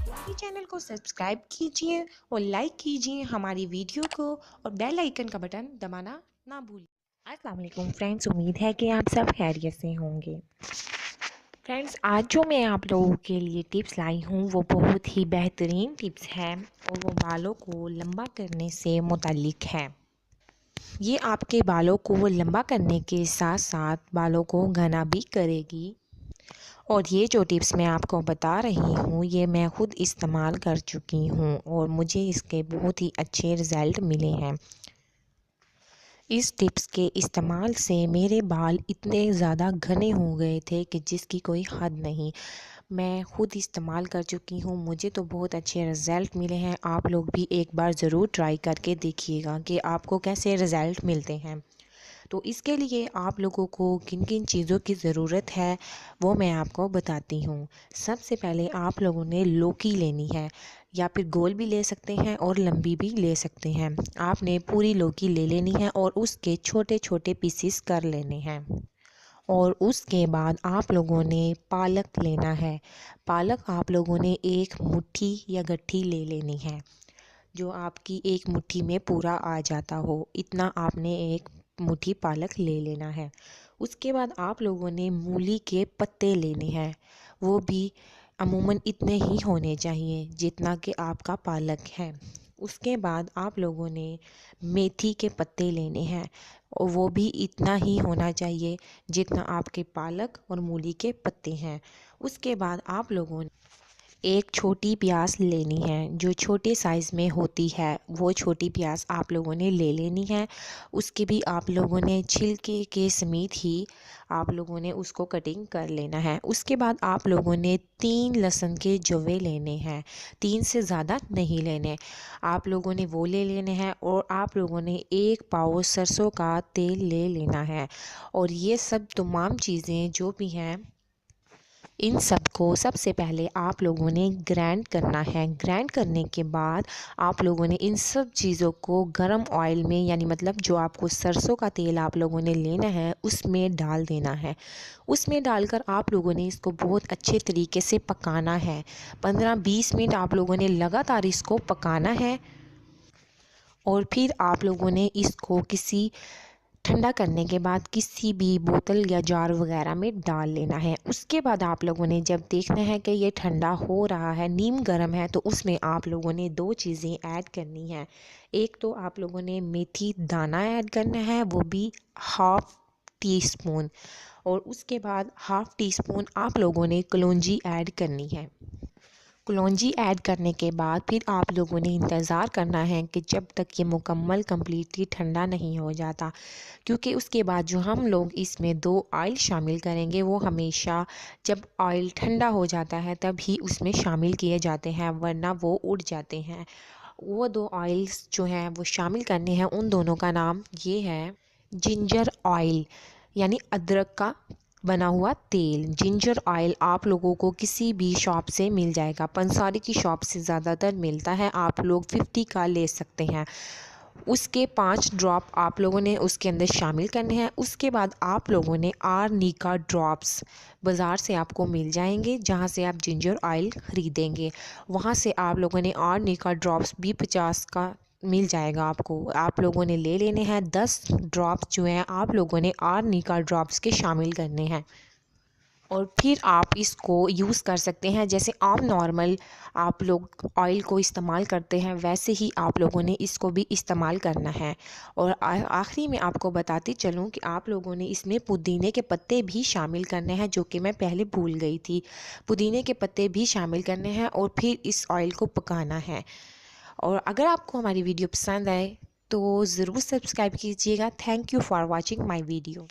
हमारे चैनल को सब्सक्राइब कीजिए और लाइक कीजिए हमारी वीडियो को और बेल आइकन का बटन दबाना ना भूलिए। अस्सलाम वालेकुम फ्रेंड्स, उम्मीद है कि आप सब खैरियत से होंगे। फ्रेंड्स, आज जो मैं आप लोगों के लिए टिप्स लाई हूँ वो बहुत ही बेहतरीन टिप्स है और वो बालों को लंबा करने से मुताल्लिक है। ये आपके बालों को लंबा करने के साथ साथ बालों को घना भी करेगी। और ये जो टिप्स मैं आपको बता रही हूँ ये मैं ख़ुद इस्तेमाल कर चुकी हूँ और मुझे इसके बहुत ही अच्छे रिज़ल्ट मिले हैं। इस टिप्स के इस्तेमाल से मेरे बाल इतने ज़्यादा घने हो गए थे कि जिसकी कोई हद नहीं। मैं ख़ुद इस्तेमाल कर चुकी हूँ, मुझे तो बहुत अच्छे रिज़ल्ट मिले हैं। आप लोग भी एक बार ज़रूर ट्राई करके देखिएगा कि आपको कैसे रिज़ल्ट मिलते हैं। तो इसके लिए आप लोगों को किन किन चीज़ों की ज़रूरत है वो मैं आपको बताती हूँ। सबसे पहले आप लोगों ने लौकी लेनी है, या फिर गोल भी ले सकते हैं और लंबी भी ले सकते हैं। आपने पूरी लौकी ले लेनी है और उसके छोटे छोटे पीसेस कर लेने हैं। और उसके बाद आप लोगों ने पालक लेना है। पालक आप लोगों ने एक मुट्ठी या गट्ठी ले लेनी है, जो आपकी एक मुट्ठी में पूरा आ जाता हो, इतना आपने एक मुट्ठी पालक ले लेना है। उसके बाद आप लोगों ने मूली के पत्ते लेने हैं, वो भी अमूमन इतने ही होने चाहिए जितना कि आपका पालक है। उसके बाद आप लोगों ने मेथी के पत्ते लेने हैं और वो भी इतना ही होना चाहिए जितना आपके पालक और मूली के पत्ते हैं। उसके बाद आप लोगों ने एक छोटी प्याज लेनी है, जो छोटे साइज़ में होती है वो छोटी प्याज आप लोगों ने ले लेनी है। उसके भी आप लोगों ने छिलके के समेत ही आप लोगों ने उसको कटिंग कर लेना है। उसके बाद आप लोगों ने 3 लहसुन के जवे लेने हैं, 3 से ज़्यादा नहीं लेने। आप लोगों ने वो ले लेने हैं और आप लोगों ने 1 पाव सरसों का तेल ले लेना है। और ये सब तमाम चीज़ें जो भी हैं, इन सब को सबसे पहले आप लोगों ने ग्राइंड करना है। ग्राइंड करने के बाद आप लोगों ने इन सब चीज़ों को गरम ऑयल में, यानी मतलब जो आपको सरसों का तेल आप लोगों ने लेना है उसमें डाल देना है। उसमें डालकर आप लोगों ने इसको बहुत अच्छे तरीके से पकाना है। 15-20 मिनट आप लोगों ने लगातार इसको पकाना है। और फिर आप लोगों ने इसको किसी ठंडा करने के बाद किसी भी बोतल या जार वगैरह में डाल लेना है। उसके बाद आप लोगों ने जब देखना है कि ये ठंडा हो रहा है, नीम गर्म है, तो उसमें आप लोगों ने 2 चीज़ें ऐड करनी है। एक तो आप लोगों ने मेथी दाना ऐड करना है, वो भी हाफ़ टी स्पून। और उसके बाद हाफ़ टी स्पून आप लोगों ने कलौंजी ऐड करनी है। कलौंजी ऐड करने के बाद फिर आप लोगों ने इंतज़ार करना है कि जब तक ये मुकम्मल कम्प्लीटली ठंडा नहीं हो जाता, क्योंकि उसके बाद जो हम लोग इसमें 2 ऑयल शामिल करेंगे वो हमेशा जब ऑयल ठंडा हो जाता है तब ही उसमें शामिल किए जाते हैं, वरना वो उड़ जाते हैं। वो 2 ऑयल्स जो हैं वो शामिल करने हैं, उन दोनों का नाम ये है जिंजर ऑयल, यानी अदरक का बना हुआ तेल। जिंजर ऑयल आप लोगों को किसी भी शॉप से मिल जाएगा, पंसारी की शॉप से ज़्यादातर मिलता है, आप लोग 50 का ले सकते हैं। उसके 5 ड्रॉप आप लोगों ने उसके अंदर शामिल करने हैं। उसके बाद आप लोगों ने आर्निका ड्रॉप्स बाज़ार से आपको मिल जाएंगे, जहां से आप जिंजर ऑयल ख़रीदेंगे वहां से आप लोगों ने आर्निका ड्रॉप्स भी 50 का मिल जाएगा आपको। आप लोगों ने ले लेने हैं 10 ड्रॉप्स जो हैं आप लोगों ने आर्निका ड्रॉप्स के शामिल करने हैं। और फिर आप इसको यूज़ कर सकते हैं जैसे आम नॉर्मल आप लोग ऑयल को इस्तेमाल करते हैं, वैसे ही आप लोगों ने इसको भी इस्तेमाल करना है। और आखिरी में आपको बताती चलूँ कि आप लोगों ने इसमें पुदीने के पत्ते भी शामिल करने हैं, जो कि मैं पहले भूल गई थी। पुदीने के पत्ते भी शामिल करने हैं और फिर इस ऑयल को पकाना है। और अगर आपको हमारी वीडियो पसंद आए तो ज़रूर सब्सक्राइब कीजिएगा। Thank you for watching my video.